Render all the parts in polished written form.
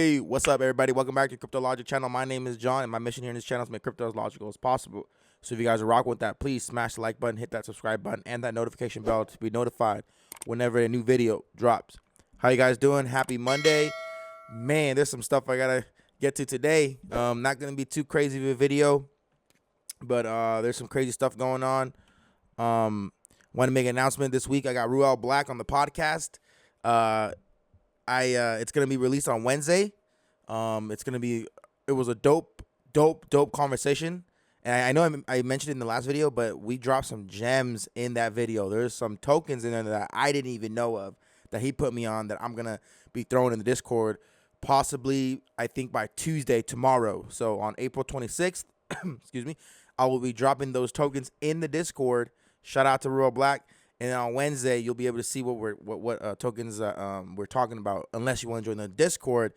Hey, what's up, everybody? Welcome back to cryptologic channel. My name is John, and my mission here in this channel is to make crypto as logical as possible. So if you guys are rocking with that, please smash the like button, hit that subscribe button, and that notification bell to be notified whenever a new video drops. How you guys doing? Happy Monday. Man, there's some stuff I gotta get to today. Not gonna be too crazy of a video, but there's some crazy stuff going on. Want to make an announcement this week. I got Ruel Black on the podcast. It's gonna be released on Wednesday. It was a dope conversation. And I know I mentioned it in the last video, but we dropped some gems in that video. There's some tokens in there that I didn't even know of that he put me on that I'm gonna be throwing in the Discord, possibly I think by Tuesday, tomorrow. So on April 26th, excuse me, I will be dropping those tokens in the Discord. Shout out to Ruel Black. And then on Wednesday, you'll be able to see what tokens we're talking about. Unless you want to join the Discord,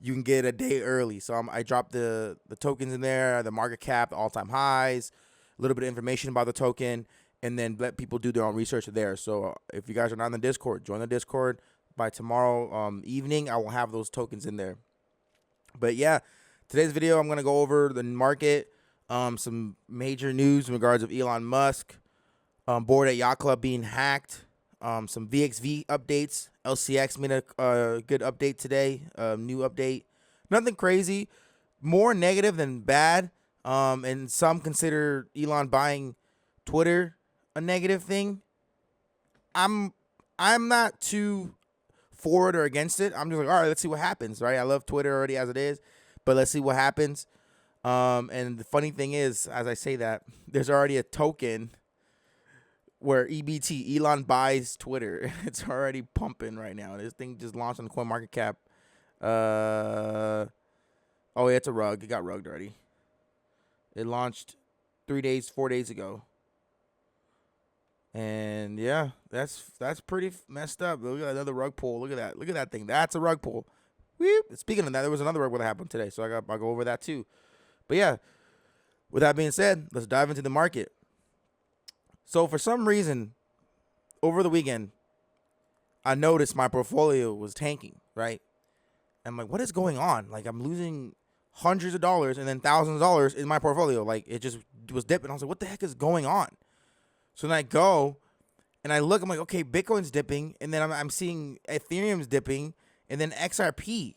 you can get a day early. So I dropped the tokens in there, the market cap, the all-time highs, a little bit of information about the token, and then let people do their own research there. So if you guys are not in the Discord, join the Discord. By tomorrow evening, I will have those tokens in there. But yeah, today's video, I'm going to go over the market, some major news in regards of Elon Musk, board at Yacht Club being hacked, some VXV updates. LCX made a good update today, new update. Nothing crazy, more negative than bad. And some consider Elon buying Twitter a negative thing. I'm not too for it or against it. I'm just like, all right, let's see what happens, right? I love Twitter already as it is, but let's see what happens. And the funny thing is, as I say that, there's already a token where EBT, Elon buys Twitter. It's already pumping right now. This thing just launched on CoinMarketCap. Oh, yeah, it's a rug. It got rugged already. It launched 4 days ago. And yeah, that's pretty messed up. Look at another rug pull. Look at that. Look at that thing. That's a rug pull. Whoop. Speaking of that, there was another rug that happened today, so I'll go over that too. But yeah, with that being said, let's dive into the market. So for some reason, over the weekend, I noticed my portfolio was tanking, right? I'm like, what is going on? Like, I'm losing hundreds of dollars and then thousands of dollars in my portfolio. Like, it just was dipping. I was like, what the heck is going on? So then I go and I look, I'm like, okay, Bitcoin's dipping. And then I'm seeing Ethereum's dipping. And then XRP.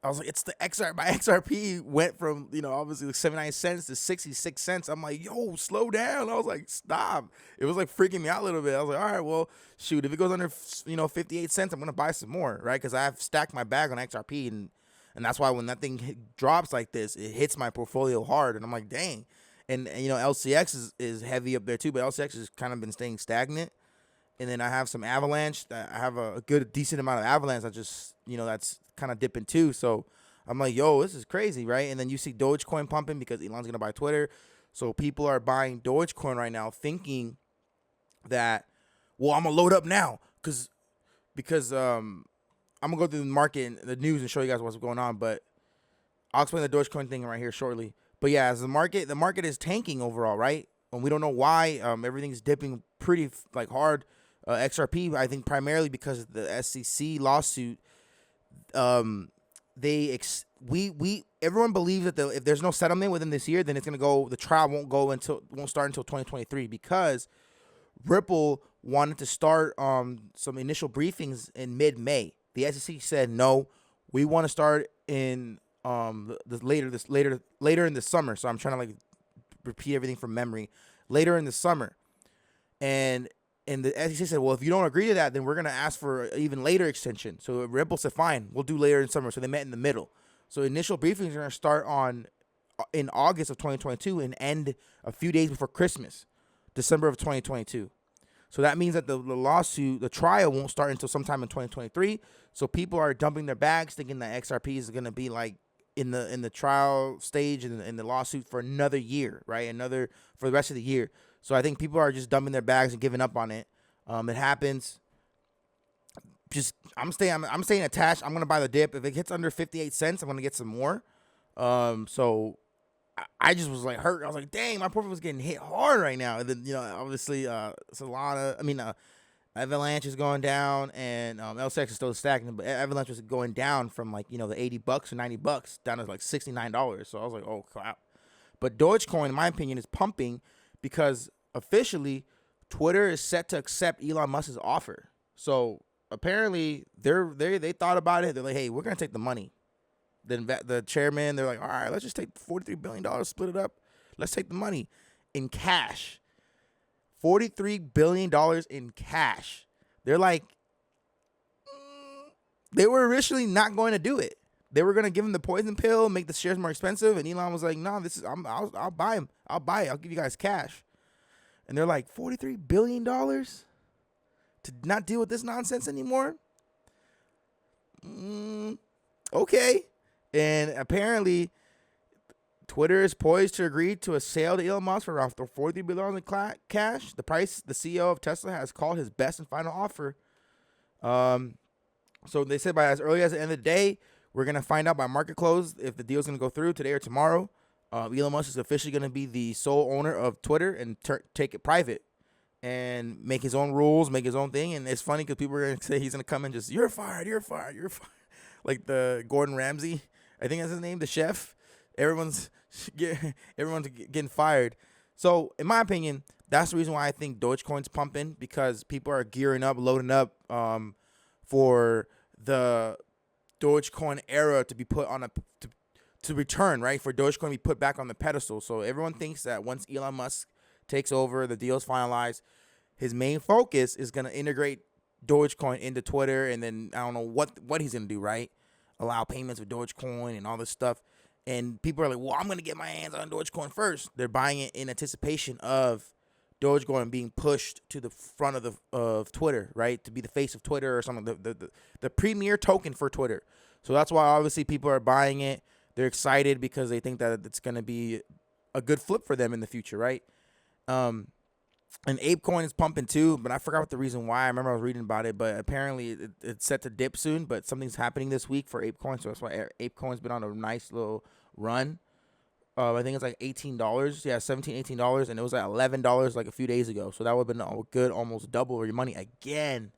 I was like, it's the XRP. My XRP went from, obviously like 79 cents to 66 cents. I'm like, yo, slow down. I was like, stop. It was like freaking me out a little bit. I was like, all right, well, shoot, if it goes under, 58 cents, I'm going to buy some more, right? Because I have stacked my bag on XRP. And that's why when that thing drops like this, it hits my portfolio hard. And I'm like, dang. And LCX is heavy up there too, but LCX has kind of been staying stagnant. And then I have some Avalanche. I have a decent amount of Avalanche. I just, that's kind of dipping too. So I'm like, yo, this is crazy, right? And then you see Dogecoin pumping because Elon's going to buy Twitter. So people are buying Dogecoin right now thinking that, well, I'm going to load up now because I'm going to go through the market and the news and show you guys what's going on. But I'll explain the Dogecoin thing right here shortly. But yeah, as the market is tanking overall, right? And we don't know why. Everything's dipping pretty hard. XRP, I think primarily because of the SEC lawsuit. Everyone believes that if there's no settlement within this year, then it's gonna go. The trial won't start until 2023 because Ripple wanted to start some initial briefings in mid-May. The SEC said no, we want to start in later in the summer. So I'm trying to repeat everything from memory. Later in the summer, and the SEC said, well, if you don't agree to that, then we're going to ask for an even later extension. So Ripple said, fine, we'll do later in summer. So they met in the middle. So initial briefings are going to start in August of 2022 and end a few days before Christmas, December of 2022. So that means that the trial won't start until sometime in 2023. So people are dumping their bags thinking that XRP is going to be in the trial stage and in the lawsuit for another year, right? For the rest of the year. So I think people are just dumping their bags and giving up on it. It happens. I'm staying attached. I'm gonna buy the dip. If it hits under 58 cents, I'm gonna get some more. So I just was hurt. I was like, dang, my portfolio was getting hit hard right now. And then obviously Avalanche is going down, and LCX is still stacking, but Avalanche was going down from like, the $80 or $90 down to like $69. So I was like, oh crap. But Dogecoin, in my opinion, is pumping because officially Twitter is set to accept Elon Musk's offer. So apparently they thought about it. They're like, hey, we're gonna take the money. Then the chairman, they're like, all right, let's just take $43 billion, split it up. Let's take the money in cash. $43 billion in cash. They're like, they were originally not going to do it. They were going to give him the poison pill, make the shares more expensive. And Elon was like, no, I'll buy him. I'll buy it. I'll give you guys cash. And they're like, $43 billion to not deal with this nonsense anymore? Okay. And apparently, Twitter is poised to agree to a sale to Elon Musk for around $43 billion in cash. The price the CEO of Tesla has called his best and final offer. So they said by as early as the end of the day, we're going to find out by market close if the deal is going to go through today or tomorrow. Elon Musk is officially going to be the sole owner of Twitter and take it private and make his own rules, make his own thing. And it's funny because people are going to say he's going to come and just, you're fired, you're fired, you're fired. Like the Gordon Ramsay, I think that's his name, the chef. Everyone's getting fired. So in my opinion, that's the reason why I think Dogecoin's pumping, because people are gearing up, loading up for the Dogecoin era to be put on to return, right? For Dogecoin to be put back on the pedestal. So everyone thinks that once Elon Musk takes over, the deal's finalized, his main focus is going to integrate Dogecoin into Twitter, and then I don't know what he's going to do, right? Allow payments with Dogecoin and all this stuff. And people are like, well, I'm going to get my hands on Dogecoin first. They're buying it in anticipation of Dogecoin being pushed to the front of Twitter, right? To be the face of Twitter or something, the premier token for Twitter. So that's why obviously people are buying it. They're excited because they think that it's going to be a good flip for them in the future, right? And Ape Coin is pumping too, but I forgot what the reason why. I remember I was reading about it, but apparently it's set to dip soon, but something's happening this week for Ape Coin, so that's why Ape Coin's been on a nice little run. I think it's like $18. Yeah, $17, $18, and it was like $11 like a few days ago. So that would have been a good almost double your money again.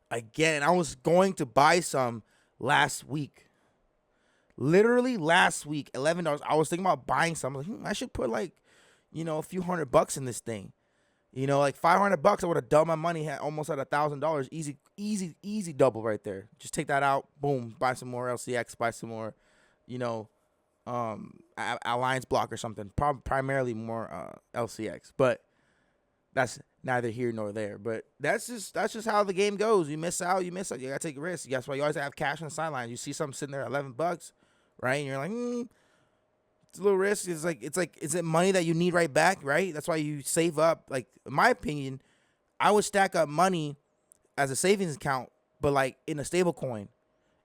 And I was going to buy some last week. Literally last week, $11. I was thinking about buying some. I was like, I should put like, a few $100 in this thing. Like $500, I would have doubled my money, almost at $1,000. Easy double right there. Just take that out, boom, buy some more LCX, buy some more, Alliance block or something. Primarily more LCX, but that's neither here nor there. But that's just how the game goes. You miss out. You gotta take a risk. That's why you always have cash on the sideline. You see something sitting there at $11, right? And you're like, it's a little risk. It's like, is it money that you need right back, right? That's why you save up. Like, in my opinion, I would stack up money as a savings account, but like in a stable coin.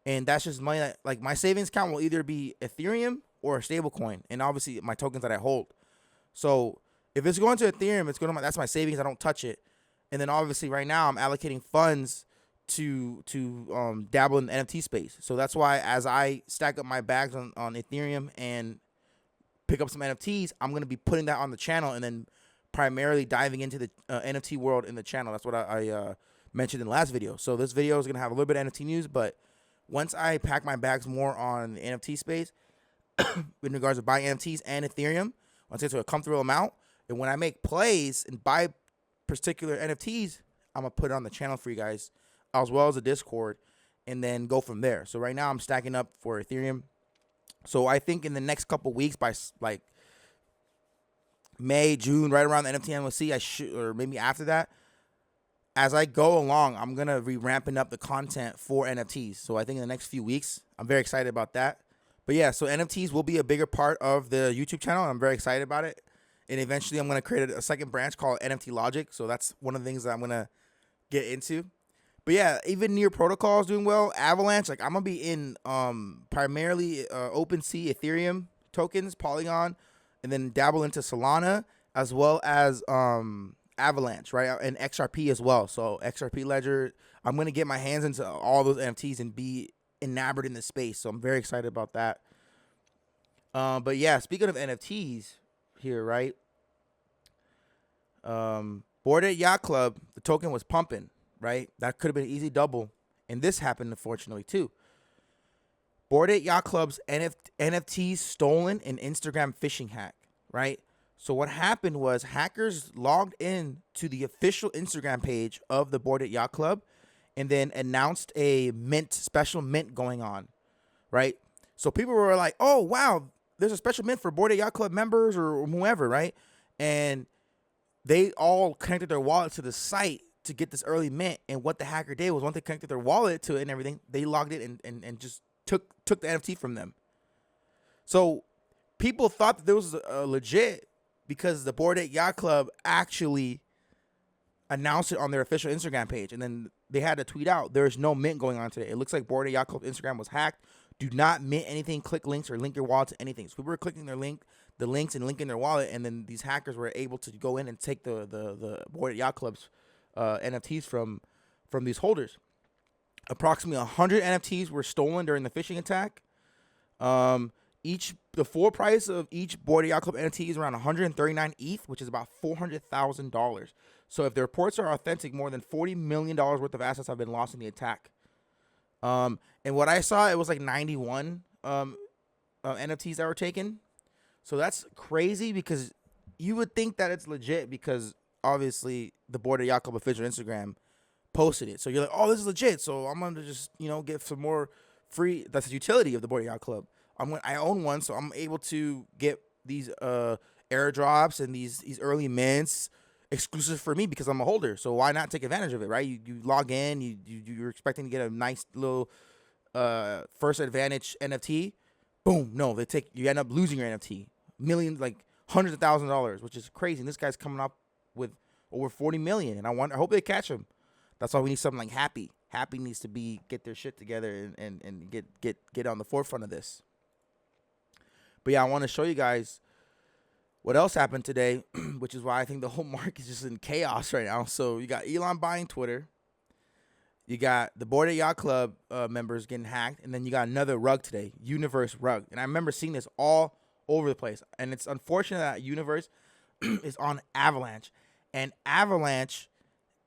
And that's just money that, like, my savings account will either be Ethereum or a stable coin. And obviously my tokens that I hold. So if it's going to Ethereum, that's my savings. I don't touch it. And then obviously right now I'm allocating funds to dabble in the NFT space. So that's why as I stack up my bags on Ethereum and pick up some NFTs, I'm going to be putting that on the channel and then primarily diving into the NFT world in the channel. That's what I mentioned in the last video. So this video is going to have a little bit of NFT news, but once I pack my bags more on the NFT space, in regards to buying NFTs and Ethereum, once I get to a comfortable amount, and when I make plays and buy particular NFTs, I'm going to put it on the channel for you guys, as well as the Discord, and then go from there. So right now I'm stacking up for Ethereum. So I think in the next couple weeks, by like May, June, right around the NFT NYC, or maybe after that, as I go along, I'm going to be ramping up the content for NFTs. So I think in the next few weeks, I'm very excited about that. But yeah, so NFTs will be a bigger part of the YouTube channel, and I'm very excited about it. And eventually I'm going to create a second branch called NFT LOGIC. So that's one of the things that I'm going to get into. But yeah, even Near Protocol is doing well. Avalanche, like, I'm going to be in primarily OpenSea Ethereum tokens, Polygon, and then dabble into Solana, as well as Avalanche, right? And XRP as well. So XRP Ledger, I'm going to get my hands into all those NFTs and be enamored in the space. So I'm very excited about that. But yeah, speaking of NFTs here, right? Bored Ape Yacht Club, the token was pumping. right? That could have been an easy double. And this happened, unfortunately, too. Bored Ape Yacht Club's NFTs stolen in Instagram phishing hack, right? So what happened was hackers logged in to the official Instagram page of the Bored Ape Yacht Club and then announced a special mint going on, right? So people were like, oh, wow, there's a special mint for Bored Ape Yacht Club members or whoever, right? And they all connected their wallet to the site to get this early mint. And what the hacker did was once they connected their wallet to it and everything, they logged it and just took the NFT from them. So people thought that there was legit because the Bored Ape Yacht Club actually announced it on their official Instagram page. And then they had to tweet out, there's no mint going on today. It looks like Bored Ape Yacht Club Instagram was hacked. Do not mint anything, click links, or link your wallet to anything. So people were clicking the links and linking their wallet, and then these hackers were able to go in and take the Bored Ape Yacht Club's NFTs from these holders. Approximately 100 NFTs were stolen during the phishing attack. The floor price of each Bored Ape Yacht Club NFT is around 139 ETH, which is about $400,000. So if the reports are authentic, more than $40 million worth of assets have been lost in the attack. And what I saw, it was like 91 NFTs that were taken. So that's crazy because you would think that it's legit because obviously the Bored Ape Yacht Club official Instagram posted it. So you're like, oh, this is legit. So I'm going to just, get some more free. That's the utility of the Bored Ape Yacht Club. I own one, so I'm able to get these airdrops and these early mints exclusive for me because I'm a holder. So why not take advantage of it, right? You log in, you're expecting to get a nice little first advantage NFT. Boom, no, you end up losing your NFT. Millions, like hundreds of thousands of dollars, which is crazy. And this guy's coming up with over 40 million, and I hope they catch him. That's why we need something like Happy. Happy needs to get their shit together and get on the forefront of this. But yeah, I want to show you guys what else happened today, which is why I think the whole market is just in chaos right now. So you got Elon buying Twitter. You got the Bored Ape Yacht Club members getting hacked. And then you got another rug today, Universe Rug. And I remember seeing this all over the place. And it's unfortunate that Universe is on Avalanche. And Avalanche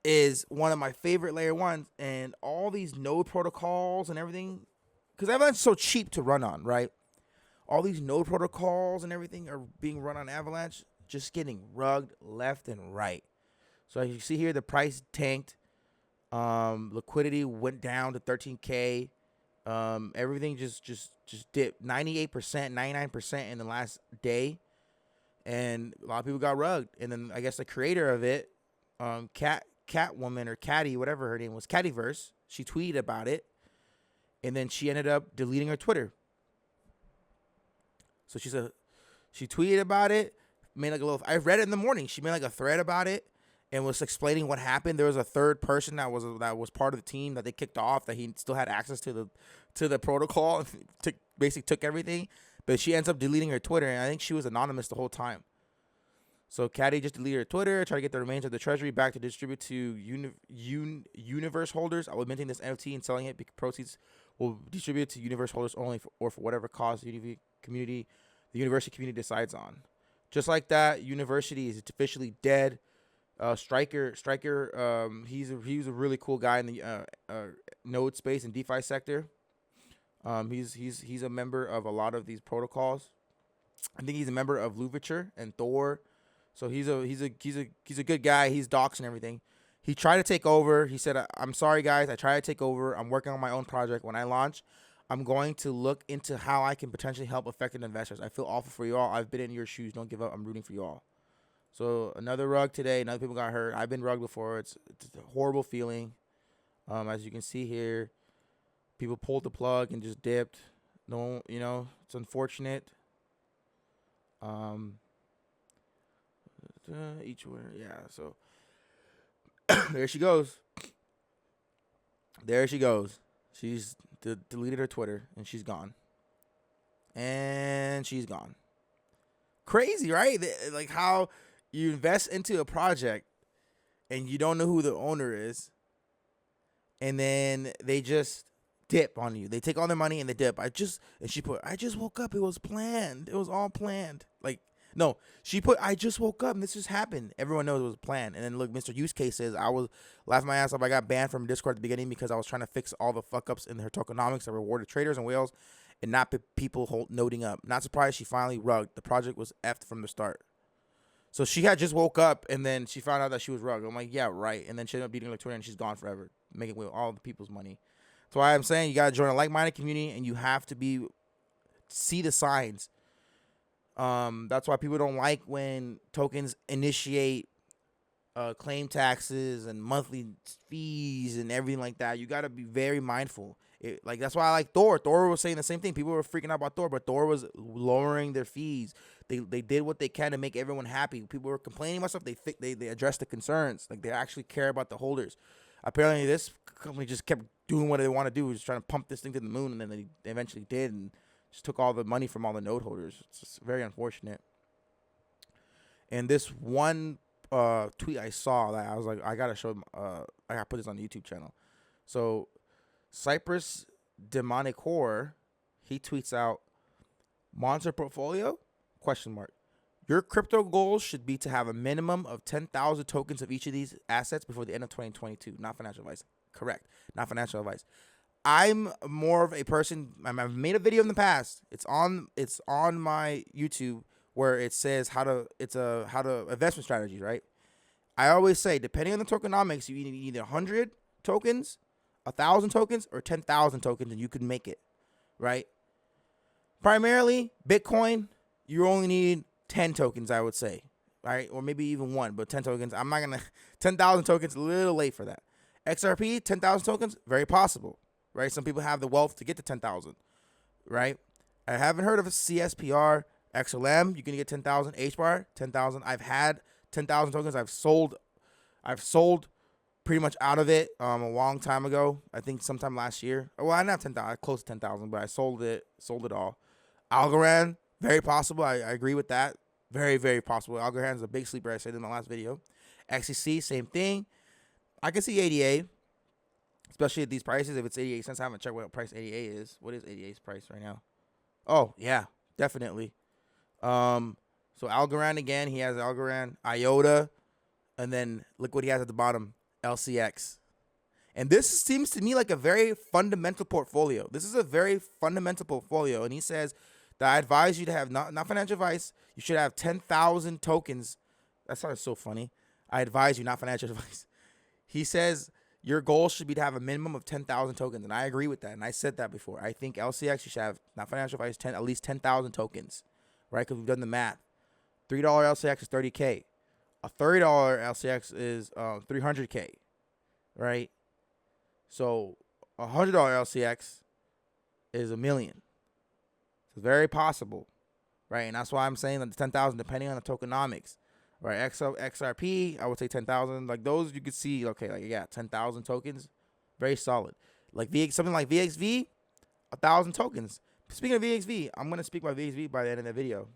is one of my favorite layer ones. And all these node protocols and everything, because Avalanche is so cheap to run on, right? All these node protocols and everything are being run on Avalanche, just getting rugged left and right. So as you see here, the price tanked. Liquidity went down to 13K. Everything just dipped 98%, 99% in the last day. And a lot of people got rugged. And then I guess the creator of it, Catwoman or Catty, whatever her name was, Cattyverse, she tweeted about it. And then she ended up deleting her Twitter. So she tweeted about it, made like a little. I read it in the morning. She made like a thread about it and was explaining what happened. There was a third person that was part of the team that they kicked off, that he still had access to the protocol, and basically took everything. But she ends up deleting her Twitter, and I think she was anonymous the whole time. So Caddy just deleted her Twitter, tried to get the remains of the treasury back to distribute to Universe holders. I was minting this NFT and selling it because proceeds will distribute to Universe holders only or for whatever cause the university community decides on. Just like that, university is officially dead. Striker, he's a really cool guy in the node space and DeFi sector. He's a member of a lot of these protocols. I think he's a member of Louverture and Thor. So he's a good guy. He's doxed and everything. He tried to take over. He said, "I'm sorry guys, I tried to take over. I'm working on my own project. When I launch, I'm going to look into how I can potentially help affected investors. I feel awful for you all. I've been in your shoes. Don't give up. I'm rooting for you all." So another rug today. Another people got hurt. I've been rugged before. It's a horrible feeling. As you can see here, people pulled the plug and just dipped. No, it's unfortunate. Each winner, yeah. So there she goes. There she goes. She's deleted her Twitter and she's gone. And she's gone. Crazy, right? Like how you invest into a project and you don't know who the owner is, and then they just dip on you. They take all their money and they dip. I just woke up. It was planned. It was all planned. Like, No, she put, I just woke up and this just happened. Everyone knows it was a plan. And then look, Mr. Use Case says, I was laughing my ass off. I got banned from Discord at the beginning because I was trying to fix all the fuck ups in her tokenomics that rewarded traders and whales and not people noting up. Not surprised she finally rugged. The project was effed from the start. So she had just woke up and then she found out that she was rugged. I'm like, yeah, right. And then she ended up beating like Twitter and she's gone forever, making away with all the people's money. That's why I'm saying you got to join a like-minded community and you have to see the signs. That's why people don't like when tokens initiate claim taxes and monthly fees and everything like that. You got to be very mindful. That's why I like Thor. Thor was saying the same thing. People were freaking out about Thor, but Thor was lowering their fees. They did what they can to make everyone happy. People were complaining about stuff. They addressed the concerns. Like, they actually care about the holders. Apparently, this company just kept doing what they want to do, just trying to pump this thing to the moon, and then they eventually did, and just took all the money from all the node holders. It's just very unfortunate. And this one tweet I saw that I was like, I gotta show him. I gotta put this on the YouTube channel. So Cypress Demonic Horror, he tweets out, Monster Portfolio? ? Your crypto goals should be to have a minimum of 10,000 tokens of each of these assets before the end of 2022. Not financial advice. Correct. Not financial advice. I'm more of a person. I've made a video in the past. It's on my YouTube where it says how to investment strategies, right? I always say, depending on the tokenomics, you need either 100 tokens, 1,000 tokens, or 10,000 tokens, and you can make it, right? Primarily, Bitcoin, you only need 10 tokens, I would say, right? Or maybe even one, but 10 tokens. I'm not going to, 10,000 tokens, a little late for that. XRP, 10,000 tokens, very possible, right? Some people have the wealth to get to 10,000, right? I haven't heard of a CSPR, XLM, you can get 10,000, HBAR, 10,000. I've had 10,000 tokens. I've sold pretty much out of it a long time ago. I think sometime last year. Well, I didn't have 10,000, close to 10,000, but I sold it all. Algorand, very possible. I agree with that. Very, very possible. Algorand is a big sleeper. I said in my last video. XCC, same thing. I can see ADA, especially at these prices. If it's 88 cents, I haven't checked what price ADA is. What is ADA's price right now? Oh, yeah, definitely. So Algorand again, he has Algorand, IOTA, and then look what he has at the bottom, LCX. And this seems to me like a very fundamental portfolio. This is a very fundamental portfolio. And he says that I advise you to have, not financial advice, you should have 10,000 tokens. That sounds so funny. I advise you, not financial advice. He says your goal should be to have a minimum of 10,000 tokens. And I agree with that. And I said that before. I think LCX, you should have, not financial advice, at least 10,000 tokens. Right? Because we've done the math. $3 LCX is $30K. A $30 LCX is $300K. Right? So a $100 LCX is $1 million. It's very possible. Right? And that's why I'm saying that the 10,000, depending on the tokenomics. Right? XRP, I would say 10,000. Like those you could see, okay, like yeah, 10,000 tokens. Very solid. Like something like VXV, 1,000 tokens. Speaking of VXV, I'm going to speak about VXV by the end of the video.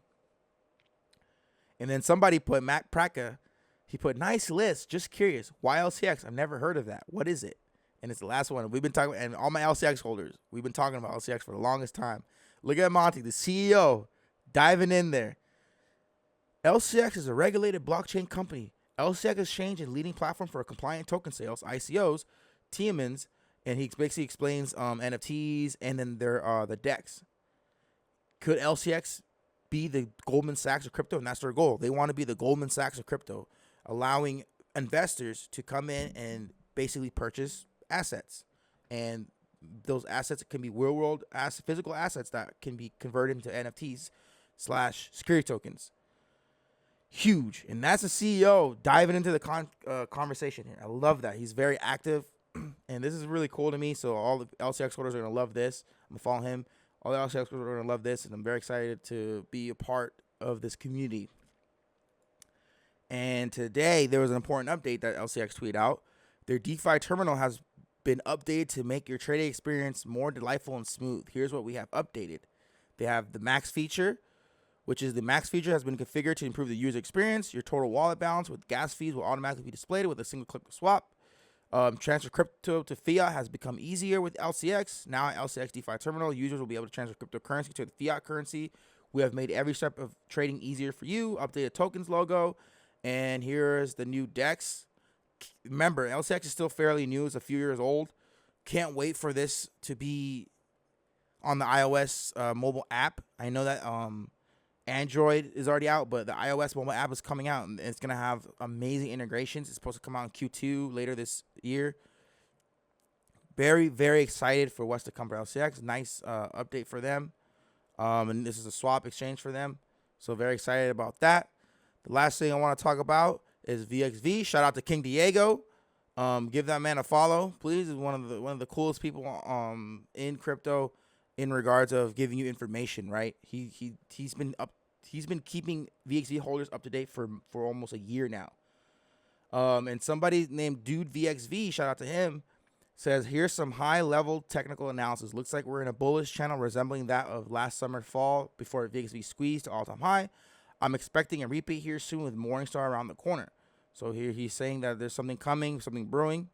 And then somebody put, Matt Praka, he put, nice list, just curious. Why LCX? I've never heard of that. What is it? And it's the last one. We've been talking, and all my LCX holders, we've been talking about LCX for the longest time. Look at Monty, the CEO, diving in there. LCX is a regulated blockchain company. LCX Exchange is a leading platform for compliant token sales, ICOs, TMNs, and he basically explains NFTs and then the DEX. Could LCX be the Goldman Sachs of crypto? And that's their goal. They want to be the Goldman Sachs of crypto, allowing investors to come in and basically purchase assets. And those assets can be real-world physical assets that can be converted into NFTs / security tokens. Huge. And that's the CEO diving into the conversation here. I love that. He's very active. And this is really cool to me. So all the LCX holders are going to love this. I'm going to follow him. All the LCX holders are going to love this. And I'm very excited to be a part of this community. And today there was an important update that LCX tweeted out. Their DeFi terminal has been updated to make your trading experience more delightful and smooth. Here's what we have updated. They have the max feature, which is the max feature has been configured to improve the user experience. Your total wallet balance with gas fees will automatically be displayed with a single click to swap. Transfer crypto to fiat has become easier with LCX. Now at LCX DeFi Terminal, users will be able to transfer cryptocurrency to the fiat currency We have made every step of trading easier for you. Updated tokens logo. And here's the new DEX. Remember, LCX is still fairly new. It's a few years old. Can't wait for this to be on the iOS mobile app. I know that Android is already out, but the iOS mobile app is coming out, and it's going to have amazing integrations. It's supposed to come out in Q2 later this year. Very, very excited for what's to come for LCX. Nice update for them. And this is a swap exchange for them. So very excited about that. The last thing I want to talk about is VXV. Shout out to King Diego. Give that man a follow, please. He's one of the coolest people in crypto in regards of giving you information, right? He's been keeping VXV holders up to date for almost a year now. And somebody named Dude VXV, shout out to him, says, here's some high-level technical analysis. Looks like we're in a bullish channel resembling that of last summer fall before VXV squeezed to all-time high. I'm expecting a repeat here soon with Morningstar around the corner. So here he's saying that there's something coming, something brewing.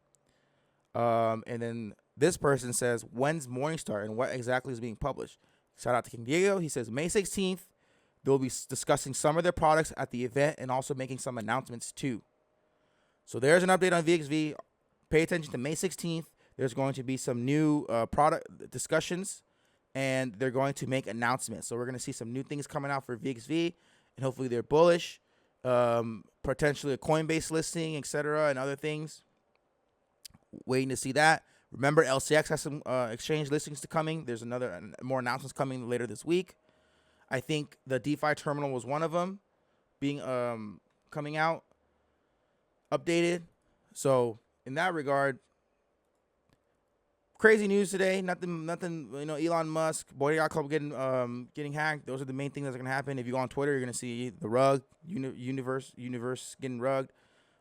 And then this person says, when's Morningstar and what exactly is being published? Shout out to King Diego. He says, May 16th, they'll be discussing some of their products at the event and also making some announcements too. So there's an update on VXV. Pay attention to May 16th. There's going to be some new product discussions, and they're going to make announcements. So we're going to see some new things coming out for VXV, and hopefully they're bullish. Potentially a Coinbase listing, etc., and other things. Waiting to see that. Remember, LCX has some exchange listings to coming. There's more announcements coming later this week. I think the DeFi terminal was one of them being coming out, updated. So in that regard, crazy news today. Nothing. You know, Elon Musk, Ape Yacht Club getting hacked. Those are the main things that's gonna happen. If you go on Twitter, you're gonna see the rug, universe getting rugged.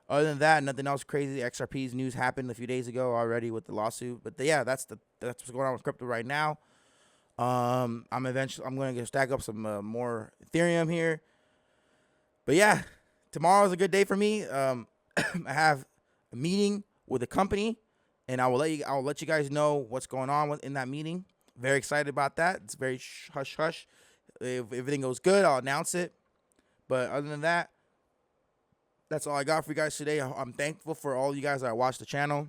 Other than that, nothing else crazy. XRP's news happened a few days ago already with the lawsuit. But yeah, that's what's going on with crypto right now. I'm gonna stack up some more Ethereum here. But yeah, tomorrow's a good day for me. I have a meeting with a company, and I'll let you guys know what's going on in that meeting. Very excited about that. It's very hush hush. If everything goes good, I'll announce it. But other than that, that's all I got for you guys today. I'm thankful for all you guys that watch the channel.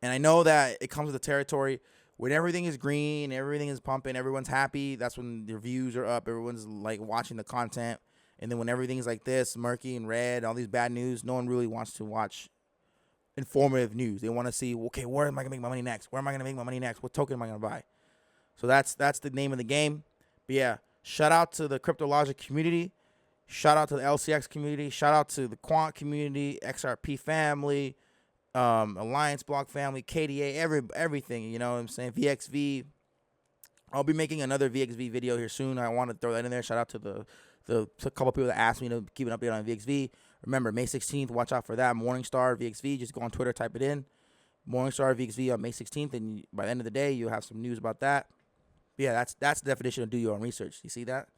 And I know that it comes with the territory. When everything is green, everything is pumping, everyone's happy, that's when their views are up. Everyone's like watching the content. And then when everything's like this, murky and red, all these bad news, no one really wants to watch informative news. They want to see, okay, where am I going to make my money next? Where am I going to make my money next? What token am I going to buy? So that's the name of the game. But yeah, shout out to the cryptologic community. Shout out to the LCX community. Shout out to the Quant community, XRP family, Alliance Block family, KDA, everything. You know what I'm saying? VXV. I'll be making another VXV video here soon. I want to throw that in there. Shout out to the couple people that asked me to keep an update on VXV. Remember, May 16th, watch out for that. Morningstar VXV. Just go on Twitter, type it in. Morningstar VXV on May 16th, and by the end of the day, you'll have some news about that. But yeah, that's the definition of do your own research. You see that?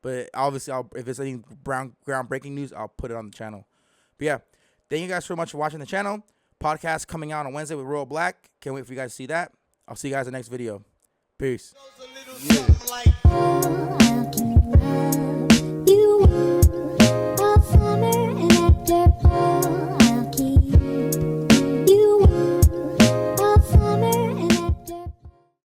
But obviously, if it's any groundbreaking news, I'll put it on the channel. But yeah, thank you guys so much for watching the channel. Podcast coming out on Wednesday with Royal Black. Can't wait for you guys to see that. I'll see you guys in the next video. Peace. Yeah.